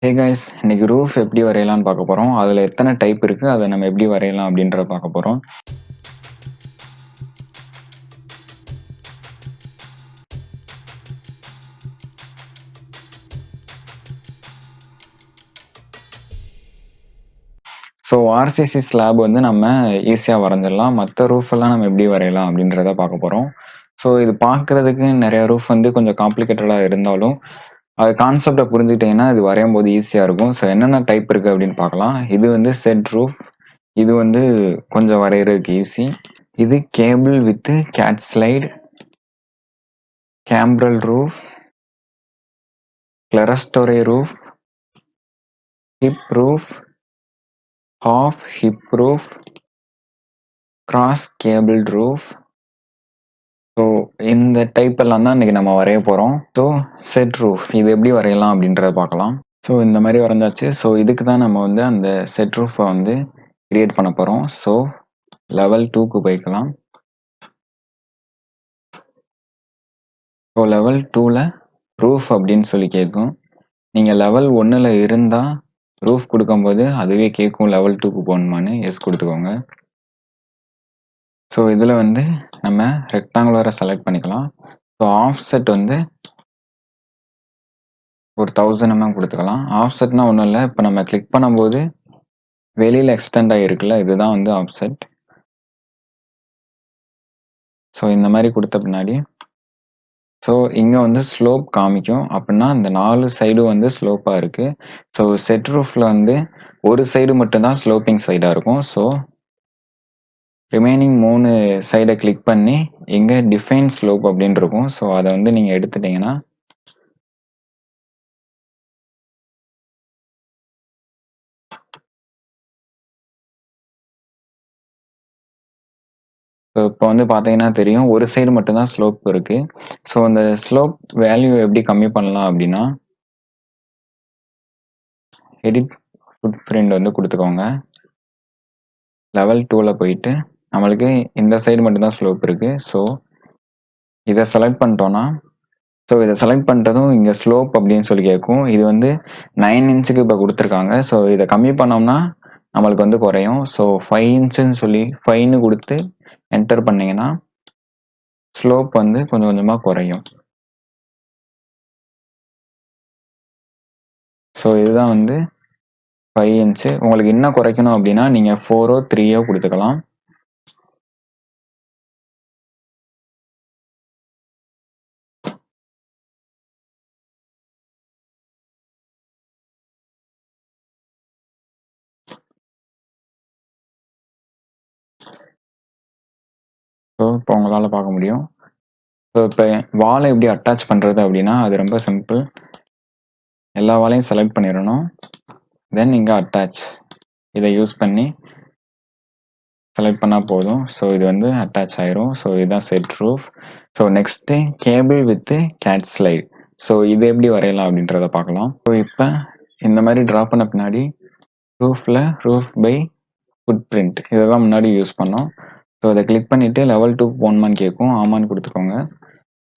Hey guys, இன்னைக்கு roof எப்படி வரையலாம்னு பார்க்க போகிறோம். அதில் எத்தனை டைப் இருக்குது, அதை நம்ம எப்படி வரையலாம் அப்படின்றத பார்க்க போகிறோம். ஸோ ஆர்சிசி ஸ்லாப் வந்து நம்ம ஈஸியாக வரைஞ்சிடலாம். மற்ற ரூஃப் எல்லாம் நம்ம எப்படி வரையலாம் அப்படின்றத பார்க்க போகிறோம். ஸோ இது பார்க்குறதுக்கு நிறைய ரூஃப் வந்து கொஞ்சம் காம்ப்ளிகேட்டடாக இருந்தாலும் அது கான்செப்டை புரிஞ்சுக்கிட்டிங்கன்னா இது வரையும் போது ஈஸியாக இருக்கும். ஸோ என்னென்ன டைப் இருக்குது அப்படின்னு பார்க்கலாம். இது வந்து செட் ரூஃப். இது வந்து கொஞ்சம் வரைகிறதுக்கு ஈஸி. இது gable with catslide, Gambrel Roof, Clerestory Roof, Hip Roof, Half Hip Roof, Cross Cabled Roof. So இந்த டைப் எல்லாம் தான் இன்னைக்கு நம்ம வரைய போகிறோம். ஸோ செட் ரூஃப் இது எப்படி வரையலாம் அப்படின்றத பார்க்கலாம். ஸோ இந்த மாதிரி வரைஞ்சாச்சு. ஸோ இதுக்கு தான் நம்ம வந்து அந்த செட் ரூஃபை வந்து கிரியேட் பண்ண போகிறோம். ஸோ லெவல் 2க்கு போய்க்கலாம். ஸோ லெவல் 2ல் ரூஃப் அப்படின்னு சொல்லி கேட்கும். நீங்கள் லெவல் 1ல் இருந்தால் ரூஃப் கொடுக்கும்போது அதுவே கேட்கும் லெவல் 2க்கு போகணுமான்னு எஸ் கொடுத்துக்கோங்க. ஸோ இதில் வந்து நம்ம ரெக்டாங்குலரை செலக்ட் பண்ணிக்கலாம். ஸோ ஆஃப்செட் வந்து ஒரு 1000 mm கொடுத்துக்கலாம். ஆஃப்செட்னா ஒன்றும் இல்லை, இப்போ நம்ம கிளிக் பண்ணும்போது வெளியில் எக்ஸ்டெண்ட் ஆகிருக்குல்ல, இதுதான் வந்து ஆஃப்செட். ஸோ இந்த மாதிரி கொடுத்த பின்னாடி ஸோ இங்கே வந்து ஸ்லோப் காமிக்கும். அப்படின்னா இந்த 4 சைடும் வந்து ஸ்லோப்பாக இருக்குது. ஸோ செட் ரூஃபில் வந்து ஒரு சைடு மட்டும்தான் ஸ்லோப்பிங் சைடாக இருக்கும். ஸோ ரிமைனிங் 3 சைடை கிளிக் பண்ணி இங்கே டிஃபைன் ஸ்லோப் அப்படின்னு இருக்கும். ஸோ அதை வந்து நீங்கள் எடுத்துட்டீங்கன்னா ஸோ இப்போ வந்து பார்த்தீங்கன்னா தெரியும் ஒரு சைடு மட்டும்தான் ஸ்லோப் இருக்குது. ஸோ அந்த ஸ்லோப் வேல்யூ எப்படி கம்மி பண்ணலாம் அப்படின்னா எடிட் ஃபுட் பிரிண்ட் வந்து கொடுத்துக்கோங்க. லெவல் 2ல் போயிட்டு நம்மளுக்கு இந்த சைடு மட்டும்தான் ஸ்லோப் இருக்குது. ஸோ இதை செலக்ட் பண்ணிட்டோன்னா ஸோ இதை செலக்ட் பண்ணிட்டதும் இங்கே ஸ்லோப் அப்படின்னு சொல்லி கேட்கும். இது வந்து 9 inch இப்போ கொடுத்துருக்காங்க. ஸோ இதை கம்மி பண்ணோம்னா நம்மளுக்கு வந்து குறையும். ஸோ 5 inch சொல்லி 5ன்னு கொடுத்து என்டர் பண்ணிங்கன்னா ஸ்லோப் வந்து கொஞ்சம் கொஞ்சமாக குறையும். ஸோ இதுதான் வந்து 5 inch. உங்களுக்கு இன்னும் குறைக்கணும் அப்படின்னா நீங்கள் 4 or 3 கொடுத்துக்கலாம். ஸோ இப்போ உங்களால் பார்க்க முடியும். ஸோ இப்போ வாலை எப்படி அட்டாச் பண்ணுறது அப்படின்னா அது ரொம்ப சிம்பிள். எல்லா வாலையும் செலக்ட் பண்ணிடணும். தென் இங்கே அட்டாச் இதை யூஸ் பண்ணி செலக்ட் பண்ணால் போதும். ஸோ இது வந்து அட்டாச் ஆயிரும். ஸோ இதுதான் shed roof. So next gable with catslide. So இது எப்படி வரையலாம் அப்படின்றத பார்க்கலாம். ஸோ இப்போ இந்த மாதிரி ட்ரா பண்ண பின்னாடி ரூஃபில் ரூஃப் பை ஃபுட் பிரிண்ட் இதை தான் முன்னாடி யூஸ் பண்ணோம். ஸோ அதை கிளிக் பண்ணிவிட்டு லெவல் 2 போகணுமான்னு கேட்கும். ஆமான்னு கொடுத்துக்கோங்க.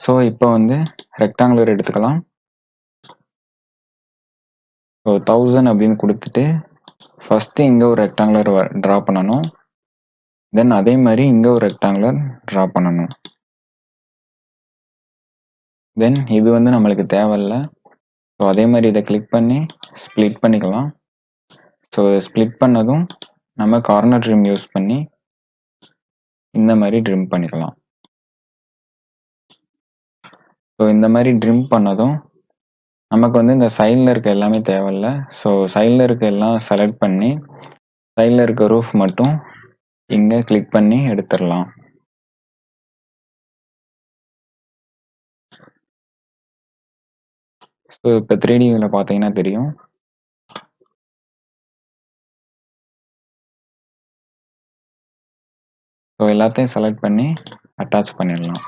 ஸோ இப்போ வந்து ரெக்டாங்குலர் எடுத்துக்கலாம். ஸோ 1000 அப்படின்னு கொடுத்துட்டு ஃபஸ்ட்டு இங்கே ஒரு ரெக்டாங்குலர் ட்ரா பண்ணணும். தென் அதே மாதிரி இங்கே ஒரு ரெக்டாங்குலர் ட்ரா பண்ணணும். தென் இது வந்து நம்மளுக்கு தேவையில்லை. ஸோ அதே மாதிரி இதை கிளிக் பண்ணி ஸ்ப்ளிட் பண்ணிக்கலாம். ஸோ ஸ்ப்ளிட் பண்ணதும் நம்ம கார்னர் ட்ரிம் யூஸ் பண்ணி இந்த மாதிரி ட்ரிம் பண்ணிக்கலாம். ஸோ இந்த மாதிரி ட்ரிம் பண்ணதும் நமக்கு வந்து இந்த சைடில் இருக்க எல்லாமே தேவையில்லை. ஸோ சைடில் இருக்க எல்லாம் செலக்ட் பண்ணி சைடில் இருக்க ரூஃப் மட்டும் இங்கே கிளிக் பண்ணி எடுத்துடலாம். ஸோ இப்போ 3D வியூவில் பார்த்தீங்கன்னா தெரியும். ஸோ எல்லாத்தையும் செலக்ட் பண்ணி அட்டாச் பண்ணிடலாம்.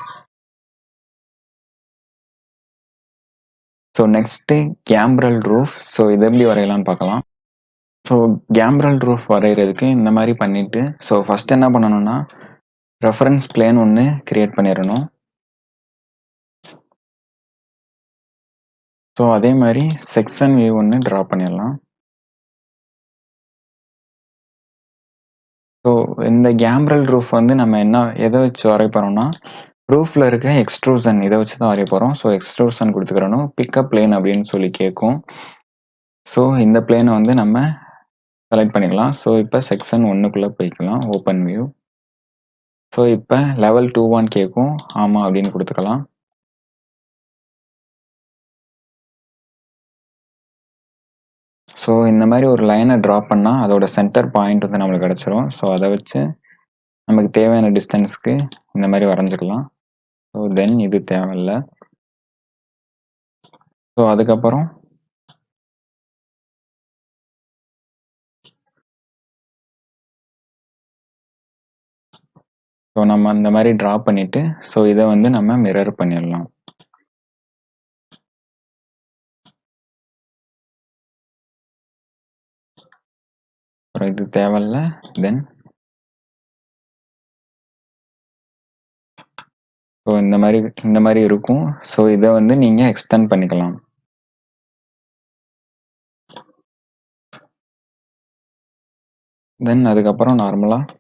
So next Gambrel Roof. So இது எப்படி வரையலாம்னு பார்க்கலாம். ஸோ Gambrel Roof வரைகிறதுக்கு இந்த மாதிரி பண்ணிவிட்டு ஸோ ஃபஸ்ட் என்ன பண்ணணும்னா ரெஃபரன்ஸ் பிளேன் ஒன்று கிரியேட் பண்ணிடணும். ஸோ அதே மாதிரி செக்ஷன் வியூ ஒன்று ட்ரா பண்ணிடலாம். ஸோ இந்த கேம்ப்ரல் ரூஃப் வந்து நம்ம எதை வச்சு வரைய போகிறோம்னா, ரூஃபில் இருக்க எக்ஸ்ட்ரூசன் இதை வச்சு தான் வரைய போகிறோம். ஸோ எக்ஸ்ட்ரூசன் கொடுத்துக்கிறணும். பிக்கப் பிளேன் அப்படின்னு சொல்லி கேட்கும். ஸோ இந்த பிளேனை வந்து நம்ம செலக்ட் பண்ணிக்கலாம். ஸோ இப்போ செக்ஷன் 1க்குள்ளே போய்க்கலாம். Open view. ஸோ இப்போ லெவல் 2 கேட்கும். ஆமாம் அப்படின்னு கொடுத்துக்கலாம். ஸோ இந்த மாதிரி ஒரு லைனை ட்ரா பண்ணால் அதோட சென்டர் பாயிண்ட் வந்து நம்மளுக்கு கிடச்சிரும். ஸோ அதை வச்சு நமக்கு தேவையான டிஸ்டன்ஸ்க்கு இந்த மாதிரி வரைஞ்சிக்கலாம். ஸோ தென் இது தேவையில்லை. ஸோ அதுக்கப்புறம் ஸோ நம்ம இந்த மாதிரி ட்ரா பண்ணிவிட்டு ஸோ இதை வந்து நம்ம மிரர் பண்ணிடலாம். அப்புறம் இது தேவையில்லை. தென் ஸோ இந்த மாதிரி இருக்கும். ஸோ இதை வந்து நீங்கள் எக்ஸ்டெண்ட் பண்ணிக்கலாம். தென் அதுக்கப்புறம் நார்மலாக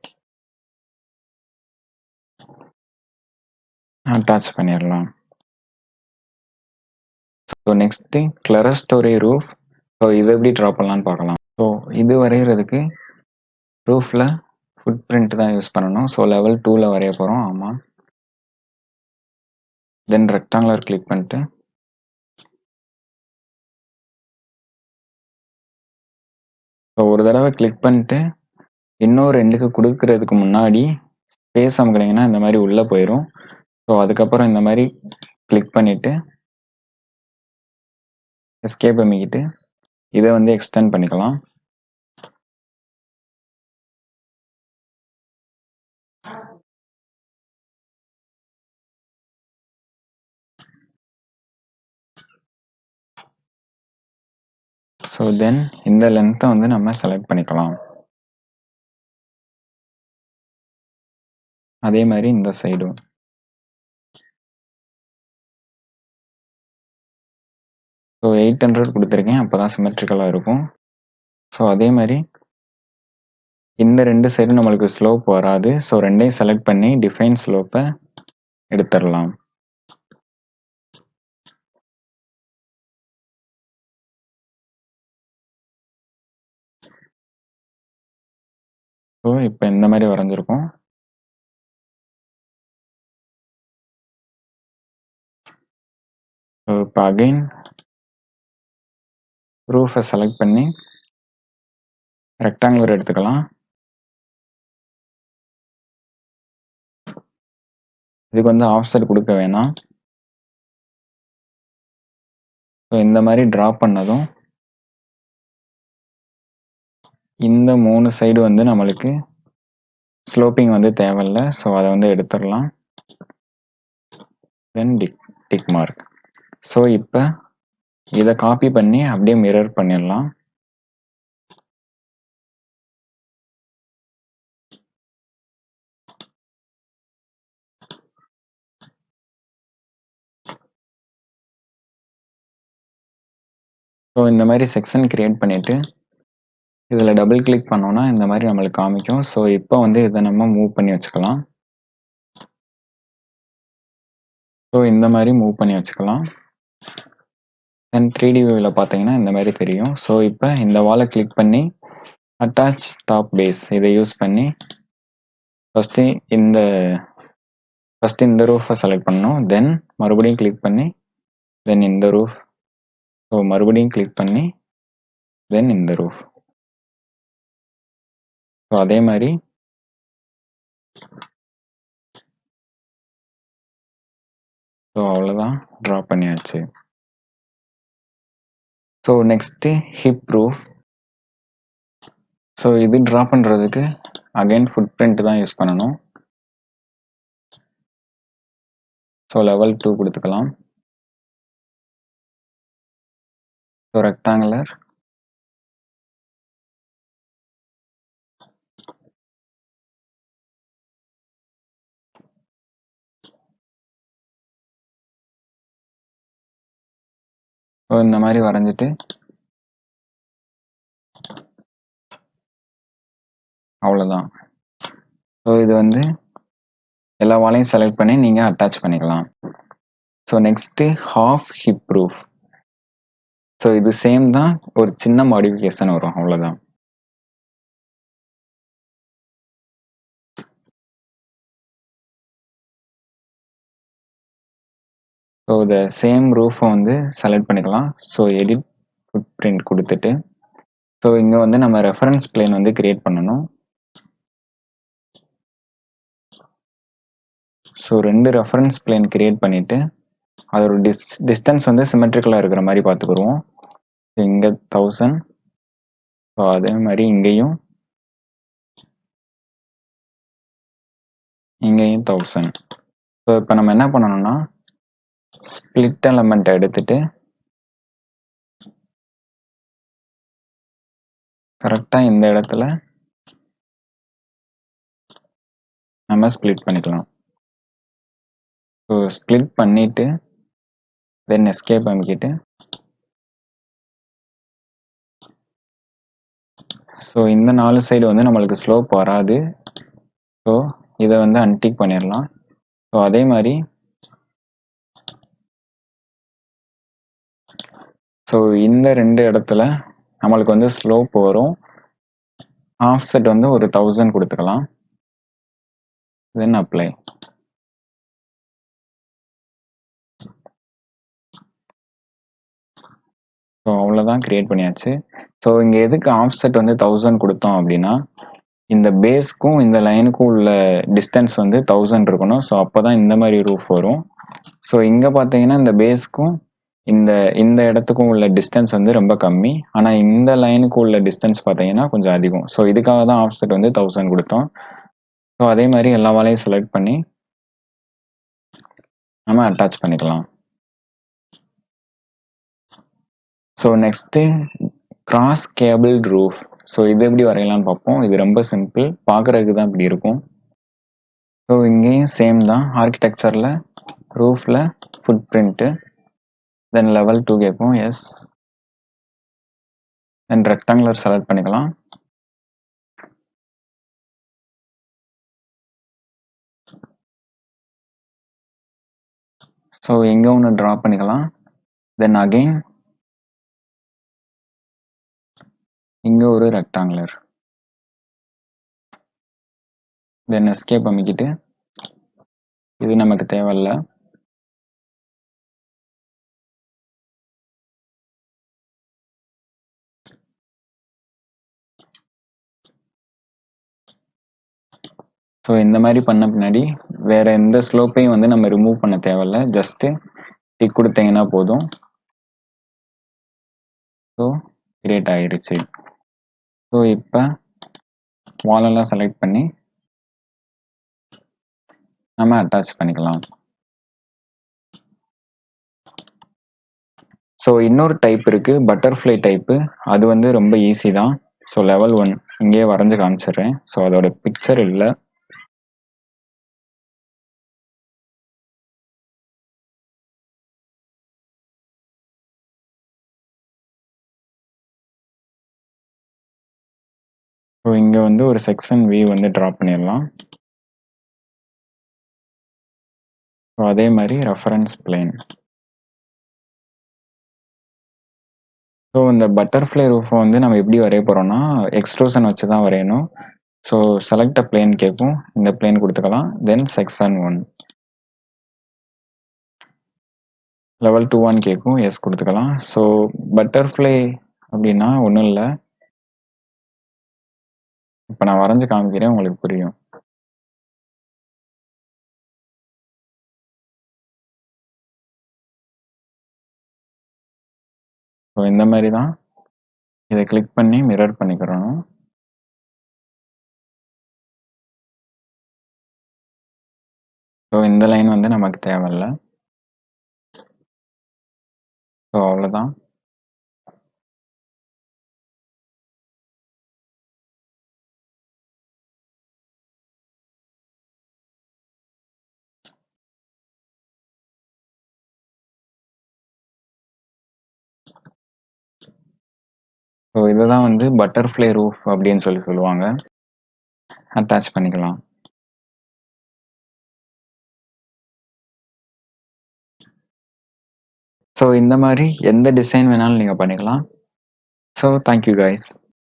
அட்டாச் பண்ணிடலாம். So next clerestory roof. So இதை எப்படி ட்ரா பண்ணலான்னு பார்க்கலாம். ஸோ இது வரைகிறதுக்கு ரூஃபில் ஃபுட் பிரிண்ட் தான் யூஸ் பண்ணணும். ஸோ லெவல் 2ல் வரைய போகிறோம். ஆமாம். தென் ரெக்டாங்குலர் கிளிக் பண்ணிட்டு ஸோ ஒரு தடவை கிளிக் பண்ணிட்டு இன்னொரு ரெண்டுக்கு கொடுக்கறதுக்கு முன்னாடி ஸ்பேஸ் அமுக்குனீங்கன்னா இந்த மாதிரி உள்ளே போயிடும். ஸோ அதுக்கப்புறம் இந்த மாதிரி கிளிக் பண்ணிவிட்டு எஸ்கேப் அமைக்கிட்டு இதை வந்து எக்ஸ்டெண்ட் பண்ணிக்கலாம். ஸோ தென் இந்த லென்த்தை வந்து நம்ம செலக்ட் பண்ணிக்கலாம். அதே மாதிரி இந்த சைடும். ஸோ 800 கொடுத்துருக்கேன். அப்போ தான் சிமெட்ரிக்கலாக இருக்கும். ஸோ அதே மாதிரி இந்த ரெண்டு சைடும் நம்மளுக்கு ஸ்லோப் வராது. ஸோ ரெண்டையும் செலக்ட் பண்ணி டிஃபைன் ஸ்லோப்பை எடுத்துடலாம். ஸோ இப்போ இந்த மாதிரி வரைஞ்சிருக்கோம். ஸோ இப்போ அகைன் ரூஃபை செலக்ட் பண்ணி ரெக்டாங்குலர் எடுத்துக்கலாம். இதுக்கு வந்து ஆஃப்செட் கொடுக்க வேணாம். ஸோ இந்த மாதிரி ட்ரா பண்ணதும் இந்த 3 சைடு வந்து நம்மளுக்கு ஸ்லோப்பிங் வந்து தேவையில்லை. ஸோ அதை வந்து எடுத்துடலாம். தென் டிக் மார்க். ஸோ இப்போ இதை காப்பி பண்ணி அப்படியே மிரர் பண்ணிடலாம். ஸோ இந்த மாதிரி செக்ஷன் கிரியேட் பண்ணிவிட்டு இதில் டபுள் கிளிக் பண்ணோன்னா இந்த மாதிரி நம்மளுக்கு காமிக்கும். ஸோ இப்போ வந்து இதை நம்ம மூவ் பண்ணி வச்சுக்கலாம். ஸோ இந்த மாதிரி மூவ் பண்ணி வச்சுக்கலாம். தென் 3D வியூவில் பார்த்தீங்கன்னா இந்த மாதிரி தெரியும். ஸோ இப்போ இந்த வாலை கிளிக் பண்ணி அட்டாச் டாப் பேஸ் இதை யூஸ் பண்ணி ஃபஸ்ட்டு இந்த ரூஃபை செலக்ட் பண்ணணும். தென் மறுபடியும் கிளிக் பண்ணி தென் இந்த ரூஃப். ஸோ மறுபடியும் கிளிக் பண்ணி தென் இந்த ரூஃப். ஸோ அதே மாதிரி ஸோ அவ்வளோதான், ட்ரா பண்ணியாச்சு. So next hip roof. So இது ட்ரா பண்ணுறதுக்கு அகைன் ஃபுட் பிரிண்ட் தான் யூஸ் பண்ணணும். ஸோ லெவல் 2 கொடுத்துக்கலாம். So rectangular. ஸோ இந்த மாதிரி வரைஞ்சிட்டு அவ்வளோதான். ஸோ இது வந்து எல்லா வாலையும் செலக்ட் பண்ணி நீங்கள் அட்டாச் பண்ணிக்கலாம். So next half hip roof. So இது சேம் தான், ஒரு சின்ன மாடிஃபிகேஷன் வரும், அவ்வளோதான். ஸோ இந்த சேம் ரூஃபை வந்து செலக்ட் பண்ணிக்கலாம். ஸோ எடிட் ஃபுட் பிரிண்ட் கொடுத்துட்டு, ஸோ இங்கே வந்து நம்ம ரெஃபரன்ஸ் பிளேன் வந்து கிரியேட் பண்ணணும். ஸோ 2 ரெஃபரன்ஸ் பிளேன் கிரியேட் பண்ணிவிட்டு அதோட டிஸ்டன்ஸ் வந்து சிமெட்ரிக்கலாக இருக்கிற மாதிரி பார்த்துக்குருவோம். இங்கே 1000, ஸோ அதே மாதிரி இங்கேயும் 1000. ஸோ இப்போ நம்ம என்ன பண்ணணும்னா ஸ்பிளிட் எலமெண்ட் எடுத்துட்டு கரெக்டாக இந்த இடத்துல நம்ம ஸ்பிளிட் பண்ணிக்கலாம். ஸோ ஸ்பிளிட் பண்ணிட்டு தென் எஸ்கேப் அமைக்கிட்டு, ஸோ இந்த 4 சைடு வந்து நம்மளுக்கு ஸ்லோப் வராது. ஸோ இதை வந்து அன்டிக் பண்ணிடலாம். ஸோ அதே மாதிரி ஸோ இந்த 2 இடத்துல நம்மளுக்கு வந்து ஸ்லோப் வரும். ஆஃப்செட் வந்து ஒரு 1000 கொடுத்துக்கலாம். தென் அப்ளை. ஸோ அவ்வளோதான், கிரியேட் பண்ணியாச்சு. ஸோ இங்கே எதுக்கு ஆஃப்செட் வந்து 1000 கொடுத்தோம் அப்படின்னா, இந்த பேஸ்க்கும் இந்த லைனுக்கும் உள்ள டிஸ்டன்ஸ் வந்து 1000 இருக்கணும். ஸோ அப்போ தான் இந்த மாதிரி ரூஃப் வரும். ஸோ இங்கே பார்த்தீங்கன்னா இந்த பேஸ்க்கும் இந்த இந்த இடத்துக்கும் உள்ள டிஸ்டன்ஸ் வந்து ரொம்ப கம்மி. ஆனால் இந்த லைனுக்கு உள்ள டிஸ்டன்ஸ் பார்த்தீங்கன்னா கொஞ்சம் அதிகம். ஸோ இதுக்காக தான் ஆஃப்செட் வந்து 1000 கொடுத்தோம். ஸோ அதே மாதிரி எல்லா வாலையும் செலக்ட் பண்ணி நம்ம அட்டாச் பண்ணிக்கலாம். So next cross cable roof. So இது எப்படி வரையலாம்னு பார்ப்போம். இது ரொம்ப சிம்பிள், பார்க்குறதுக்கு தான் இப்படி இருக்கும். ஸோ இங்கேயும் சேம் தான், ஆர்கிடெக்சரில் ரூஃபில் ஃபுட் பிரிண்ட்டு, தென் லெவல் 2 கேட்போம், எஸ். தென் ரெக்டாங்குலர் செலக்ட் பண்ணிக்கலாம். ஸோ எங்கே ஒன்று ட்ரா பண்ணிக்கலாம். தென் அகெயின் இங்கே ஒரு ரெக்டாங்குலர், தென் எஸ்கேப் அமைக்கிட்டு, இது நமக்கு தேவையில்லை. ஸோ இந்த மாதிரி பண்ண பின்னாடி வேற எந்த ஸ்லோப்பையும் வந்து நம்ம ரிமூவ் பண்ண தேவையில்லை, ஜஸ்ட்டு டிக் கொடுத்தீங்கன்னா போதும். ஸோ கிரியேட் ஆகிடுச்சு. ஸோ இப்போ வாலெல்லாம் செலக்ட் பண்ணி நம்ம அட்டாச் பண்ணிக்கலாம். ஸோ இன்னொரு டைப் இருக்கு, பட்டர்ஃப்ளை டைப்பு. அது வந்து ரொம்ப ஈஸி தான். ஸோ லெவல் 1 இங்கேயே வரைஞ்சு காமிச்சிடுறேன். ஸோ அதோட பிக்சர் இல்லை. ஸோ இங்கே வந்து ஒரு செக்ஷன் வி வந்து ட்ரா பண்ணிடலாம். ஸோ அதே மாதிரி ரெஃபரன்ஸ் பிளேன். ஸோ இந்த பட்டர்ஃப்ளை ரூஃபை வந்து நம்ம எப்படி வரைய போகிறோம்னா எக்ஸ்ட்ரூஷன் வச்சு தான் வரையணும். ஸோ செலக்ட் அ பிளேன் கேட்கும், இந்த பிளேன் கொடுத்துக்கலாம். தென் செக்ஷன் 1 லெவல் 2 கேட்கும், எஸ் கொடுத்துக்கலாம். ஸோ பட்டர்ஃப்ளை அப்படின்னா ஒன்றும் இல்லை, இப்போ நான் வரைஞ்சு காமிக்கிறேன், உங்களுக்கு புரியும். ஸோ இந்த மாதிரி தான், இதை கிளிக் பண்ணி மிரர் பண்ணிக்கிறோம். ஸோ இந்த லைன் வந்து நமக்கு தேவையில்லை. ஸோ அவ்வளோதான். ஸோ இதுதான் வந்து பட்டர்ஃப்ளை ரூஃப் அப்படின்னு சொல்லுவாங்க. அட்டாச் பண்ணிக்கலாம். ஸோ இந்த மாதிரி எந்த டிசைன் வேணாலும் நீங்கள் பண்ணிக்கலாம். So thank you guys.